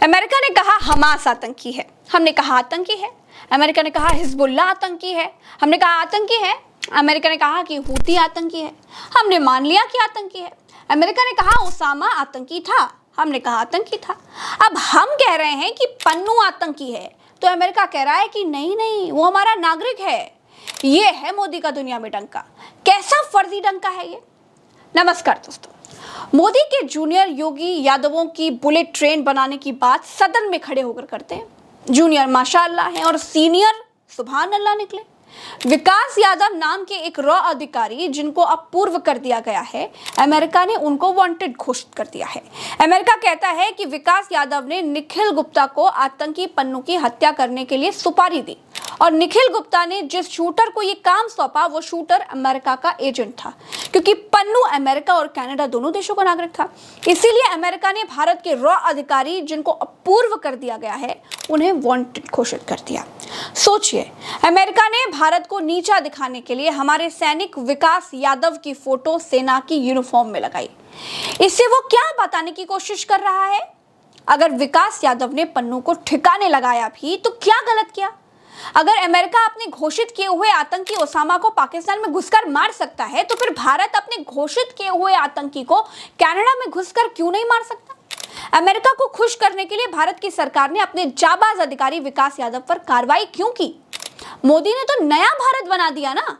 America ने कहा Hamas आतंकी है, हमने कहा आतंकी है। अमेरिका ने कहा हिजबुल्लाह आतंकी है, हमने कहा आतंकी है। अमेरिका ने कहा कि हूती आतंकी है, हमने मान लिया कि आतंकी है। अमेरिका ने कहा ओसामा आतंकी था, हमने कहा आतंकी था। अब हम कह रहे हैं कि पन्नू आतंकी है, तो अमेरिका कह रहा है कि नहीं नहीं, वो हमारा नागरिक है। ये है मोदी का दुनिया में डंका। कैसा फर्जी डंका है ये। नमस्कार दोस्तों, मोदी के जूनियर योगी यादवों की बुलेट ट्रेन बनाने की बात सदन में खड़े होकर करते हैं। जूनियर माशाअल्लाह हैं और सीनियर सुभान अल्लाह निकले। विकास यादव नाम के एक रॉ अधिकारी जिनको अपूर्व कर दिया गया है, अमेरिका ने उनको वांटेड घोषित कर दिया है। अमेरिका कहता है कि विकास यादव ने निखिल गुप्ता को आतंकी पन्नू की हत्या करने के लिए सुपारी दी और निखिल गुप्ता ने जिस शूटर को ये काम सौंपा वो शूटर अमेरिका का एजेंट था, क्योंकि पन्नू अमेरिका और कनाडा दोनों देशों का नागरिक था। इसीलिए अमेरिका ने भारत के रॉ अधिकारी जिनको अपूर्व कर दिया गया है उन्हें वांटेड घोषित कर दिया। सोचिए, अमेरिका ने भारत को नीचा दिखाने के लिए हमारे सैनिक विकास यादव की फोटो सेना की यूनिफॉर्म में लगाई। इससे वो क्या बताने की कोशिश कर रहा है? अगर विकास यादव ने पन्नू को ठिकाने लगाया भी तो क्या गलत किया? अगर अमेरिका अपने घोषित किए हुए आतंकी ओसामा को पाकिस्तान में घुसकर मार सकता है, तो फिर भारत अपने घोषित किए हुए आतंकी को कनाडा में घुसकर क्यों नहीं मार सकता? अमेरिका को खुश करने के लिए भारत की सरकार ने अपने जाबाज अधिकारी विकास यादव पर कार्रवाई क्यों की? मोदी ने तो नया भारत बना दिया ना।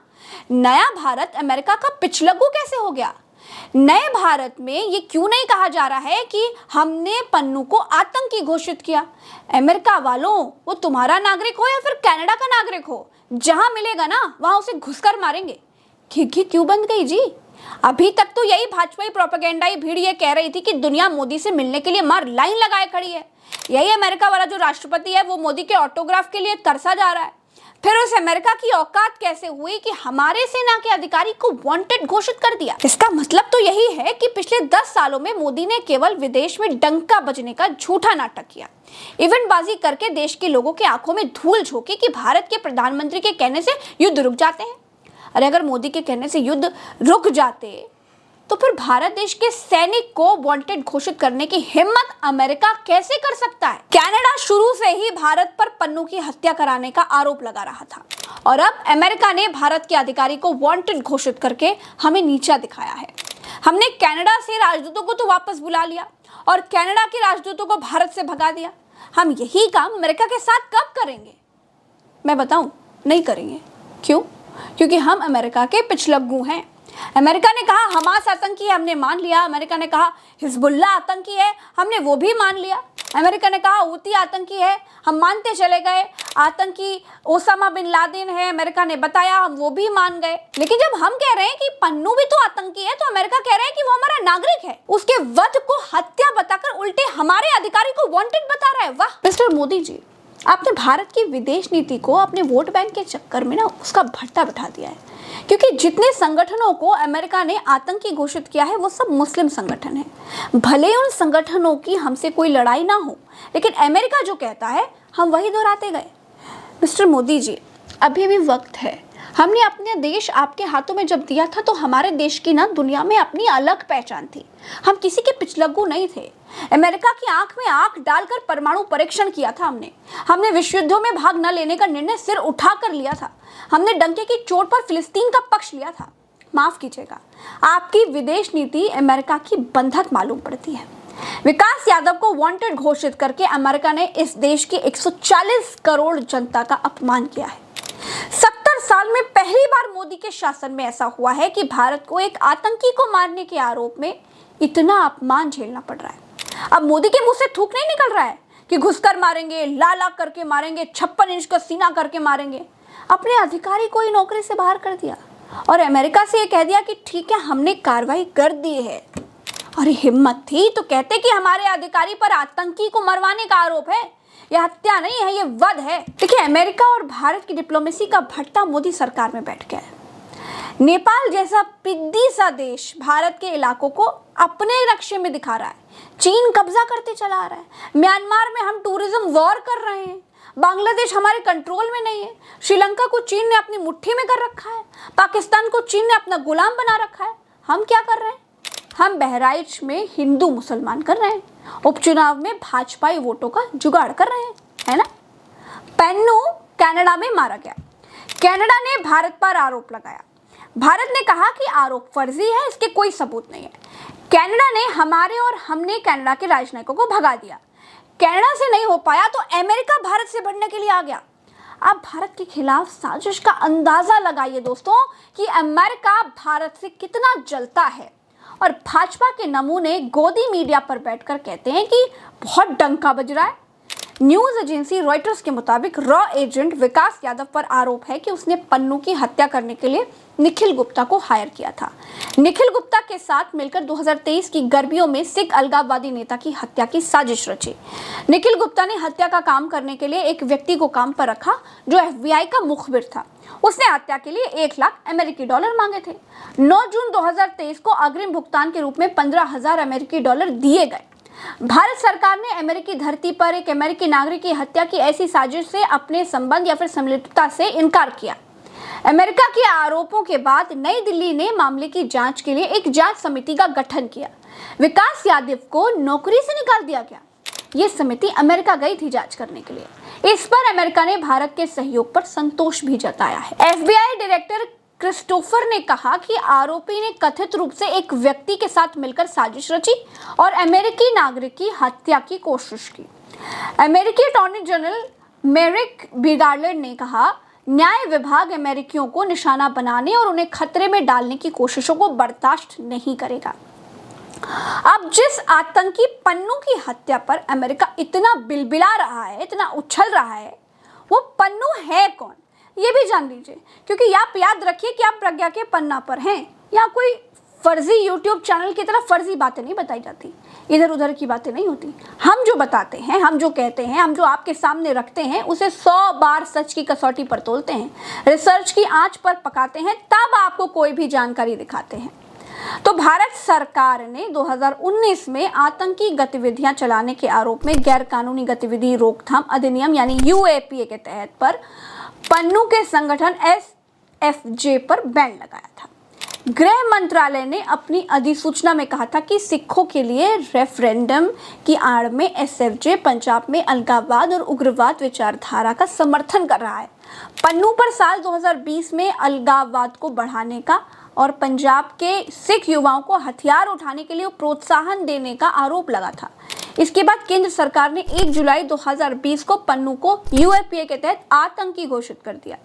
नया भारत अमेरिका का पिछलग्गू कैसे हो गया? नए भारत में ये क्यों नहीं कहा जा रहा है कि हमने पन्नू को आतंकी घोषित किया? अमेरिका वालों, वो तुम्हारा नागरिक हो या फिर कनाडा का नागरिक हो, जहां मिलेगा ना वहां उसे घुसकर मारेंगे। खिड़की क्यों बंद गई जी? अभी तक तो यही भाजपाई प्रोपेगेंडाई भीड़ ये कह रही थी कि दुनिया मोदी से मिलने के लिए मार लाइन लगाए खड़ी है। यही अमेरिका वाला जो राष्ट्रपति है वो मोदी के ऑटोग्राफ के लिए तरसा जा रहा है। फिर उस अमेरिका की औकात कैसे हुई कि हमारे सेना के अधिकारी को वांटेड घोषित कर दिया? इसका मतलब तो यही है कि पिछले 10 सालों में मोदी ने केवल विदेश में डंका बजने का झूठा नाटक किया, इवेंटबाजी करके देश के लोगों के आंखों में धूल झोंकी कि भारत के प्रधानमंत्री के कहने से युद्ध रुक जाते हैं। अरे अगर मोदी के कहने से युद्ध रुक जाते तो फिर भारत देश के सैनिक को वांटेड घोषित करने की हिम्मत अमेरिका कैसे कर सकता है? कनाडा शुरू से ही भारत पर पन्नू की हत्या कराने का आरोप लगा रहा था और अब अमेरिका ने भारत के अधिकारी को वांटेड घोषित करके हमें नीचा दिखाया है। हमने कनाडा से राजदूतों को तो वापस बुला लिया और कनाडा के राजदूतों को भारत से भगा दिया। हम यही काम अमेरिका के साथ कब करेंगे? मैं बताऊं, नहीं करेंगे। क्यों? क्योंकि हम अमेरिका के पिछलग्गू हैं। अमेरिका ने कहा हमास आतंकी है, हमने मान लिया। अमेरिका ने कहा हिजबुल्लाह आतंकी है, हमने वो भी मान लिया। अमेरिका ने कहा हूती आतंकी है, हम मानते चले गए। आतंकी ओसामा बिन लादेन है, अमेरिका ने बताया, हम वो भी मान गए। लेकिन जब हम कह रहे हैं कि पन्नू भी तो आतंकी है, तो अमेरिका कह रहा है कि वो हमारा नागरिक है। उसके वध को हत्या बताकर उल्टे हमारे अधिकारी को वांटेड बता रहा है। वाह मिस्टर मोदी जी, आपने भारत की विदेश नीति को अपने वोट बैंक के चक्कर में ना उसका भट्टा बिठा दिया है, क्योंकि जितने संगठनों को अमेरिका ने आतंकी घोषित किया है वो सब मुस्लिम संगठन हैं। भले उन संगठनों की हमसे कोई लड़ाई ना हो, लेकिन अमेरिका जो कहता है हम वही दोहराते गए। मिस्टर मोदी जी, अभी भी वक्त है। हमने अपने देश आपके हाथों में जब दिया था तो हमारे देश की ना दुनिया में अपनी अलग पहचान थी। हम किसी के पिछलग्गू नहीं थे। अमेरिका की आंख में आंख डालकर परमाणु परीक्षण किया था हमने विश्व युद्धों में भाग न लेने का निर्णय सिर उठाकर लिया था। हमने डंके की चोट पर फिलिस्तीन का पक्ष लिया था। माफ कीजिएगा, आपकी विदेश नीति अमेरिका की बंधक मालूम पड़ती है। विकास यादव को वांटेड घोषित करके अमेरिका ने इस देश की 140 करोड़ जनता का अपमान किया है। 70 साल में पहली बार मोदी के शासन में ऐसा हुआ है कि भारत को एक आतंकी को मारने के आरोप में इतना अपमान झेलना पड़ रहा है। अब मोदी के मुंह से थूक नहीं निकल रहा है कि घुसकर मारेंगे, लाला करके मारेंगे, 56 इंच का सीना करके मारेंगे। अपने अधिकारी को ही नौकरी से बाहर कर दिया और अमेरिका से ये कह दिया कि ठीक है, हमने कार्रवाई कर दी है। अरे हिम्मत थी तो कहते कि हमारे अधिकारी पर आतंकी को मरवाने का आरोप है। यह हत्या नहीं है, ये वध है। देखिए, अमेरिका और भारत की डिप्लोमेसी का भट्टा मोदी सरकार में बैठ गया है। नेपाल जैसा पिद्दी सा देश भारत के इलाकों को अपने रक्षे में दिखा रहा है। चीन कब्जा करते चला आ रहा है। म्यांमार में हम टूरिज्म वॉर कर रहे हैं। बांग्लादेश हमारे कंट्रोल में नहीं है। श्रीलंका को चीन ने अपनी मुट्ठी में कर रखा है। पाकिस्तान को चीन ने अपना गुलाम बना रखा है। हम क्या कर रहे हैं? हम बहराइच में हिंदू मुसलमान कर रहे हैं, उपचुनाव में भाजपाई वोटों का जुगाड़ कर रहे हैं, है ना। पन्नू कनाडा में मारा गया। कनाडा ने भारत पर आरोप लगाया। भारत ने कहा कि आरोप फर्जी है, इसके कोई सबूत नहीं है। कनाडा ने हमारे और हमने कनाडा के राजनयिकों को भगा दिया। कनाडा से नहीं हो पाया तो अमेरिका भारत से बढ़ने के लिए आ गया। आप भारत के खिलाफ साजिश का अंदाजा लगाइए दोस्तों कि अमेरिका भारत से कितना जलता है। और भाजपा के नमूने गोदी मीडिया पर बैठकर कहते हैं कि बहुत डंका बज रहा है। न्यूज एजेंसी रॉयटर्स के मुताबिक रॉ एजेंट विकास यादव पर आरोप है कि उसने पन्नू की हत्या करने के लिए निखिल गुप्ता को हायर किया था। निखिल गुप्ता के साथ मिलकर 2023 की गर्मियों में सिख अलगाववादी नेता की हत्या की साजिश रची। निखिल गुप्ता ने हत्या का काम करने के लिए एक व्यक्ति को काम पर रखा जो FBI का मुखबिर था। उसने हत्या के लिए 1 लाख अमेरिकी डॉलर मांगे थे। 9 जून 2023 को अग्रिम भुगतान के रूप में 15,000 अमेरिकी डॉलर दिए गए। भारत सरकार ने अमेरिकी धरती पर एक अमेरिकी नागरिक की हत्या की ऐसी साजिश से अपने संबंध या फिर संलिप्तता से इनकार किया। अमेरिका के आरोपों के बाद नई दिल्ली ने मामले की जांच के लिए एक जांच समिति का गठन किया। विकास यादव को नौकरी से निकाल दिया गया। ये समिति अमेरिका गई थी जांच करने के लिए। इस पर अमेरिका ने भारत के सहयोग पर संतोष भी जताया है। FBI डायरेक्टर क्रिस्टोफर ने कहा कि आरोपी ने कथित रूप से एक व्यक्ति के साथ मिलकर साजिश रची और अमेरिकी नागरिक की हत्या की कोशिश की। अमेरिकी अटॉर्नी जनरल मेरिक बिगार्लैंड ने कहा, न्याय विभाग अमेरिकियों को निशाना बनाने और उन्हें खतरे में डालने की कोशिशों को बर्दाश्त नहीं करेगा। अब जिस आतंकी पन्नू की हत्या पर अमेरिका इतना बिलबिला रहा है, इतना उछल रहा है, वो पन्नू है कौन ये भी जान लीजिए, क्योंकि आप याद रखिए कि आप प्रज्ञा के पन्ना पर हैं। यहाँ कोई फर्जी यूट्यूब चैनल की तरह फर्जी बातें नहीं बताई जाती, इधर उधर की बातें नहीं होती। हम जो बताते हैं, हम जो कहते हैं, हम जो आपके सामने रखते हैं, उसे 100 बार सच की कसौटी पर तोलते हैं, रिसर्च की आंच पर पकाते हैं, तब आपको कोई भी जानकारी दिखाते हैं। तो भारत सरकार ने 2019 में आतंकी गतिविधियां चलाने के आरोप में गैर कानूनी गतिविधि रोकथाम अधिनियम यानी UAPA के तहत पर पन्नू के संगठन SFJ पर बैन लगाया था। गृह मंत्रालय ने अपनी अधिसूचना में कहा था कि सिखों के लिए रेफरेंडम की आड़ में SFJ पंजाब में अलगाववाद और उग्रवाद विचारधारा का समर्थन कर रहा है। पन्नू पर साल 2020 में अलगाववाद को बढ़ाने का और पंजाब के सिख युवाओं को हथियार उठाने के लिए प्रोत्साहन देने का आरोप लगा था। इसके बाद केंद्र सरकार ने 1 जुलाई 2020 को पन्नू को UAPA के तहत आतंकी घोषित कर दिया।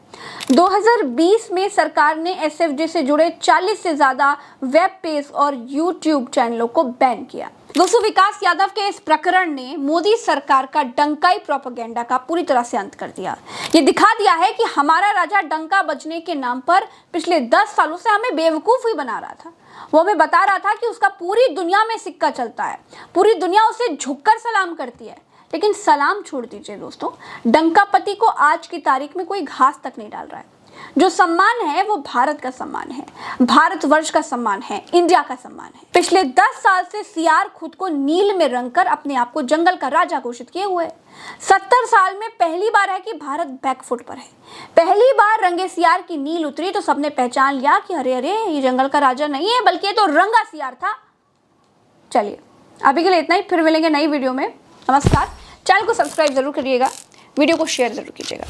2020 में सरकार ने SFJ से जुड़े 40 से ज्यादा वेब पेज और YouTube चैनलों को बैन किया। दोस्तों, विकास यादव के इस प्रकरण ने मोदी सरकार का डंकाई प्रोपेगेंडा का पूरी तरह से अंत कर दिया। ये दिखा दिया है कि हमारा राजा डंका बजने के नाम पर पिछले 10 सालों से हमें बेवकूफ ही बना रहा था। वो हमें बता रहा था कि उसका पूरी दुनिया में सिक्का चलता है, पूरी दुनिया उसे झुककर सलाम करती है। लेकिन सलाम छोड़ दीजिए दोस्तों, डंकापति को आज की तारीख में कोई घास तक नहीं डाल रहा है। जो सम्मान है वो भारत का सम्मान है, भारतवर्ष का सम्मान है, इंडिया का सम्मान है। पिछले 10 साल से CR खुद को नील में रंगकर अपने आप को जंगल का राजा घोषित किए हुए है। 70 साल में पहली बार है कि भारत बैकफुट पर है। पहली बार रंगे CR की नील उतरी तो सबने पहचान लिया कि अरे अरे, ये जंगल का राजा नहीं है बल्कि ये तो रंगा CR था। चलिए, अभी के लिए इतना ही, फिर मिलेंगे नई वीडियो में। नमस्कार। चैनल को सब्सक्राइब जरूर करिएगा, वीडियो को शेयर जरूर कीजिएगा।